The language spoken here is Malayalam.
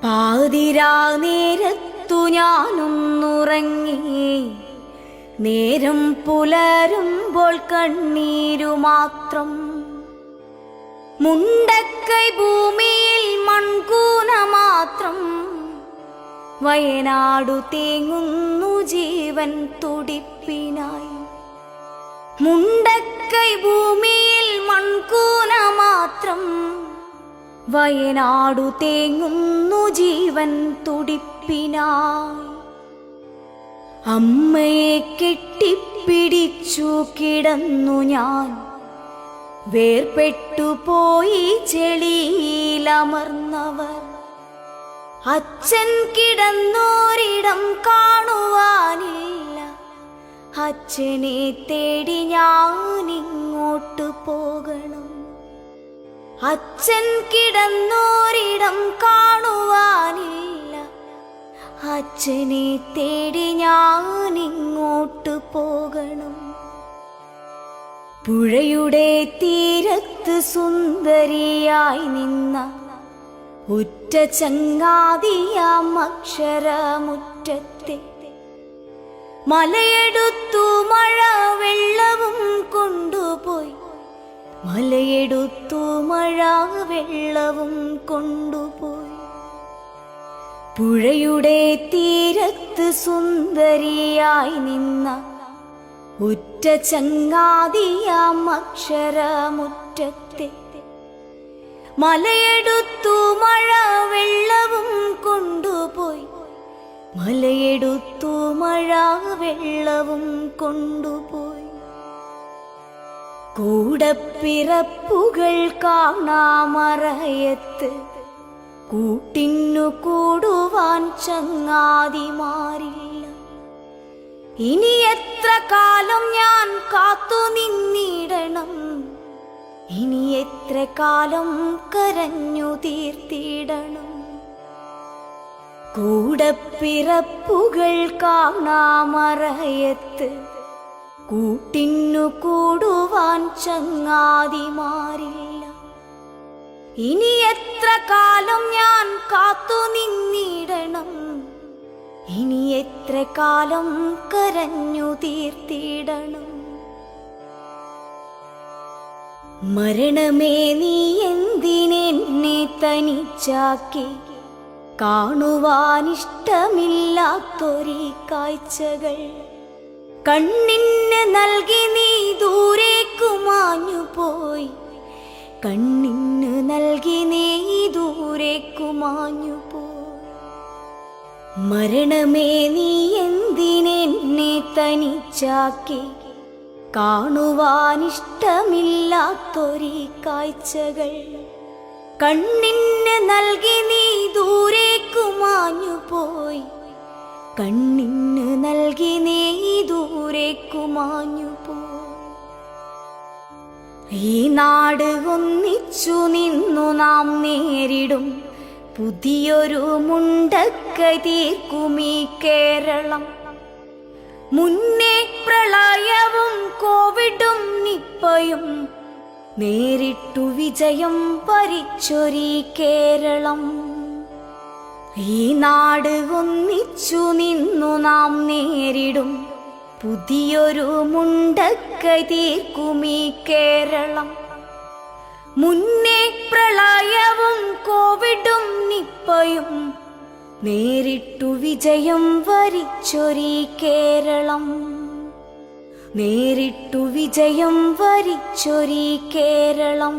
പാതിരാ നേരത്തു ഞാനൊന്നുറങ്ങി, നേരം പുലരുമ്പോൾ കണ്ണീരു മാത്രം. മുണ്ടക്കൈ ഭൂമിയിൽ മൺകൂന മാത്രം. വയനാടു തേങ്ങുന്നു ജീവൻ തുടിപ്പിനായി. മുണ്ടക്കൈ ഭൂമിയിൽ മൺകൂന മാത്രം. വയനാടു തേങ്ങുന്നു ജീവൻ തുടിപ്പിനായി. അമ്മയെ കെട്ടിപ്പിടിച്ചു കിടന്നു ഞാൻ, വേർപെട്ടുപോയി ചെളിയിലമർന്നവർ. അച്ഛൻ കിടന്നോരിടം കാണുവാനില്ല, അച്ഛനെ തേടി ഞാനിങ്ങോട്ടു പോകണം. അച്ഛൻ കിടന്നോരിടം കാണുവാനില്ല, അച്ഛനെ തേടി ഞാനിങ്ങോട്ടു പോകണം. പുഴയുടെ തീരത്ത് സുന്ദരിയായി നിന്ന ഉറ്റ ചങ്ങാതിയാം അക്ഷരമുറ്റത്തെ, മലയെടുത്തു മഴ വെള്ളവും കൊണ്ടുപോയി. മലയെടുത്തു മഴ വെള്ളവും കൊണ്ടുപോയി. പുഴയുടെ തീരത്ത് സുന്ദരിയായി നിന്ന ഉറ്റ ചങ്ങാതിയാം അക്ഷരമുറ്റത്തെ, മലയെടുത്തു മഴ വെള്ളവും കൊണ്ടുപോയി. മലയെടുത്തു മഴ വെള്ളവും കൊണ്ടുപോയി. കൂടപ്പിറപ്പുകൾ കാണാമറയത്ത്, കൂട്ടിന്നു കൂടുവാൻ ചങ്ങാതിമാരില്ല. ഇനി എത്ര കാലം ഞാൻ കാത്തു നിന്നിടണം, ഇനി എത്ര കാലം കരഞ്ഞു തീർത്തിടണം. കൂടപ്പിറപ്പുകൾ കാണാമറയത്ത്, കൂട്ടിന്നു കൂടുവാൻ ചങ്ങാതിമാരില്ല. ഇനി എത്ര കാലം ഞാൻ കാത്തു നിന്നിടണം, ഇനി എത്ര കാലം കരഞ്ഞു തീർത്തിടണം. മരണമേ നീ എന്തിനെന്നെ തനിച്ചാക്കി, കാണുവാനിഷ്ടമില്ലാത്തൊരീ കാഴ്ചകൾ കണ്ണിന് നൽകി നീ ദൂരേക്കു മാഞ്ഞുപോയി. കണ്ണിന് നൽകി നീ ദൂരേക്കു മാഞ്ഞുപോയി. മരണമേ നീ എന്തിനെന്നെ തനിച്ചാക്കി, കാണുവാനിഷ്ടമില്ലാത്തൊരീ കാഴ്ചകൾ കണ്ണിന് നൽകി നീ ദൂരേക്കു മാഞ്ഞുപോയി. കണ്ണിന് നൽകി നീ ദൂരേക്കു മാഞ്ഞുപോയി. ഈ നാട് ഒന്നിച്ചു നിന്നു നാം നേരിടും പുതിയൊരു മുണ്ടക്കൈ തീർക്കുമീ കേരളം. മുന്നേ പ്രളയവും കോവിഡും നിപ്പയും നേരിട്ടു വിജയം വരിച്ചൊരീ കേരളം. ഈ നാട് ഒന്നിച്ചു നിന്നു നാം നേരിടും പുതിയൊരു മുണ്ടക്കൈ തീർക്കുമീ കേരളം. മുന്നേ പ്രളയവും കോവിഡും നിപ്പയും നേരിട്ടു വിജയം വരിച്ചൊരീ കേരളം. നേരിട്ടു വിജയം വരിച്ചൊരീ കേരളം.